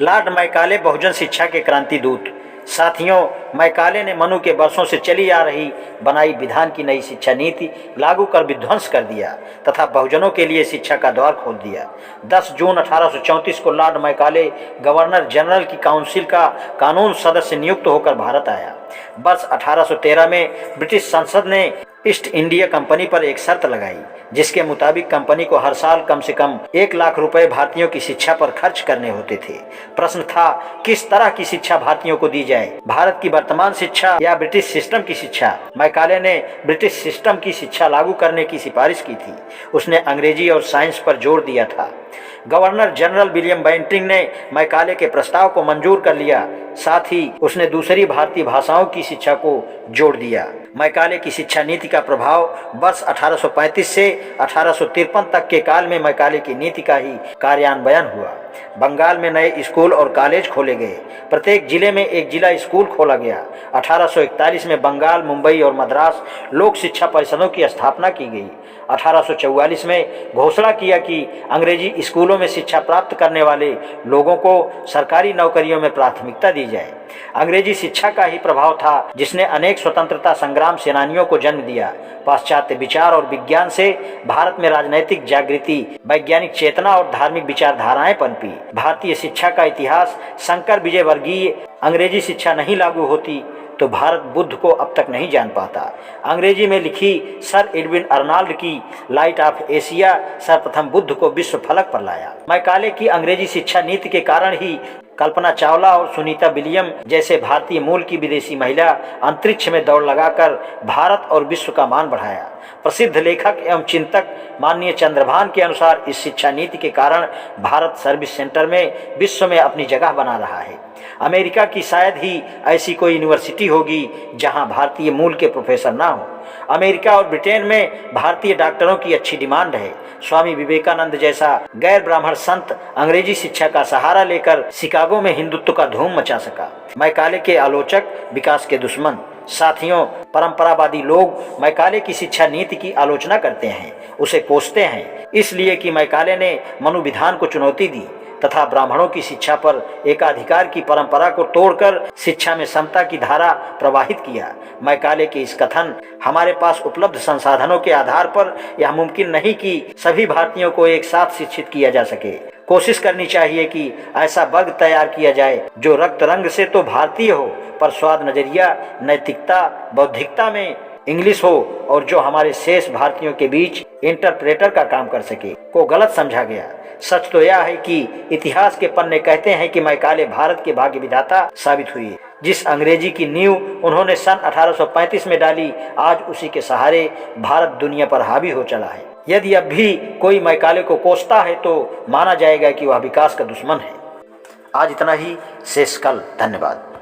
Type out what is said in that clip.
Lord Macaulay बहुजन शिक्षा के क्रांति दूत। साथियों, मैकाले ने मनु के वर्षों से चली आ रही बनाई विधान की नई शिक्षा नीति लागू कर विध्वंस कर दिया तथा बहुजनों के लिए शिक्षा का द्वार खोल दिया। 10 जून 1834 को लॉर्ड मैकाले गवर्नर जनरल की काउंसिल का कानून सदस्य नियुक्त होकर भारत आया। वर्ष 1813 में ब्रिटिश संसद ने ईस्ट इंडिया कंपनी पर एक शर्त लगाई, जिसके मुताबिक कंपनी को हर साल कम से कम 1 लाख रुपए भारतीयों की शिक्षा पर खर्च करने होते थे। प्रश्न था, किस तरह की शिक्षा भारतीयों को दी जाए, भारत की वर्तमान शिक्षा या ब्रिटिश सिस्टम की शिक्षा। मैकाले ने ब्रिटिश सिस्टम की शिक्षा लागू करने की सिफारिश की थी। उसने अंग्रेजी और साइंस पर जोर दिया था। गवर्नर जनरल विलियम बेंटिंग ने मैकाले के प्रस्ताव को मंजूर कर लिया। साथ ही उसने दूसरी भारतीय भाषाओं की शिक्षा को जोड़ दिया। मैकाले की शिक्षा नीति का प्रभाव वर्ष 1835 से 1853 तक के काल में मैकाले की नीति का ही कार्यान्वयन हुआ। बंगाल में नए स्कूल और कॉलेज खोले गए। प्रत्येक जिले में एक जिला स्कूल खोला गया। 1841 में बंगाल, मुंबई और मद्रास लोक शिक्षा परिषदों की स्थापना की गई। 1844 में घोषणा किया कि अंग्रेजी स्कूलों में शिक्षा प्राप्त करने वाले लोगों को सरकारी नौकरियों में प्राथमिकता दी जाए। अंग्रेजी शिक्षा का ही प्रभाव था जिसने अनेक स्वतंत्रता संग्राम सेनानियों को जन्म दिया। पाश्चात्य विचार और विज्ञान से भारत में राजनैतिक जागृति, वैज्ञानिक चेतना और धार्मिक विचारधाराएं पनपी। भारतीय शिक्षा का इतिहास शंकर विजयवर्गीय अंग्रेजी शिक्षा नहीं लागू होती तो भारत बुद्ध को अब तक नहीं जान पाता। अंग्रेजी में लिखी सर एडविन अर्नाल्ड की लाइट ऑफ एशिया सर्वप्रथम बुद्ध को विश्व फलक पर लाया। मैकाले की अंग्रेजी शिक्षा नीति के कारण ही कल्पना चावला और सुनीता विलियम जैसे भारतीय मूल की विदेशी महिला अंतरिक्ष में दौड़ लगाकर भारत और विश्व का मान बढ़ाया। प्रसिद्ध लेखक एवं चिंतक माननीय चंद्रभान के अनुसार इस शिक्षा नीति के कारण भारत सर्विस सेंटर में विश्व में अपनी जगह बना रहा है। अमेरिका की शायद ही ऐसी कोई यूनिवर्सिटी होगी जहां भारतीय मूल के प्रोफेसर ना हो। अमेरिका और ब्रिटेन में भारतीय डॉक्टरों की अच्छी डिमांड है। स्वामी विवेकानंद जैसा गैर ब्राह्मण संत अंग्रेजी शिक्षा का सहारा लेकर शिकागो में हिंदुत्व का धूम मचा सका। मैकाले के आलोचक, विकास के दुश्मन। साथियों, परंपरावादी लोग मैकाले की शिक्षा नीति की आलोचना करते हैं, उसे कोसते हैं, इसलिए कि मैकाले ने मनुविधान को चुनौती दी तथा ब्राह्मणों की शिक्षा पर एकाधिकार की परंपरा को तोड़कर शिक्षा में समता की धारा प्रवाहित किया। मैकाले के इस कथन, हमारे पास उपलब्ध संसाधनों के आधार पर यह मुमकिन नहीं कि सभी भारतीयों को एक साथ शिक्षित किया जा सके। कोशिश करनी चाहिए कि ऐसा वर्ग तैयार किया जाए जो रक्त रंग से तो भारतीय हो पर स्वाद, नजरिया, नैतिकता, बौद्धिकता में इंग्लिश हो और जो हमारे शेष भारतीयों के बीच इंटरप्रेटर का काम कर सके। को गलत समझा गया। सच तो यह है कि इतिहास के पन्ने कहते हैं कि मैकाले भारत के भाग्य विधाता साबित हुए। जिस अंग्रेजी की नींव उन्होंने सन 1835 में डाली, आज उसी के सहारे भारत दुनिया पर हावी हो चला है। यदि अब भी कोई मैकाले को कोसता है तो माना जाएगा कि वह विकास का दुश्मन है। आज इतना ही, शेष कल। धन्यवाद।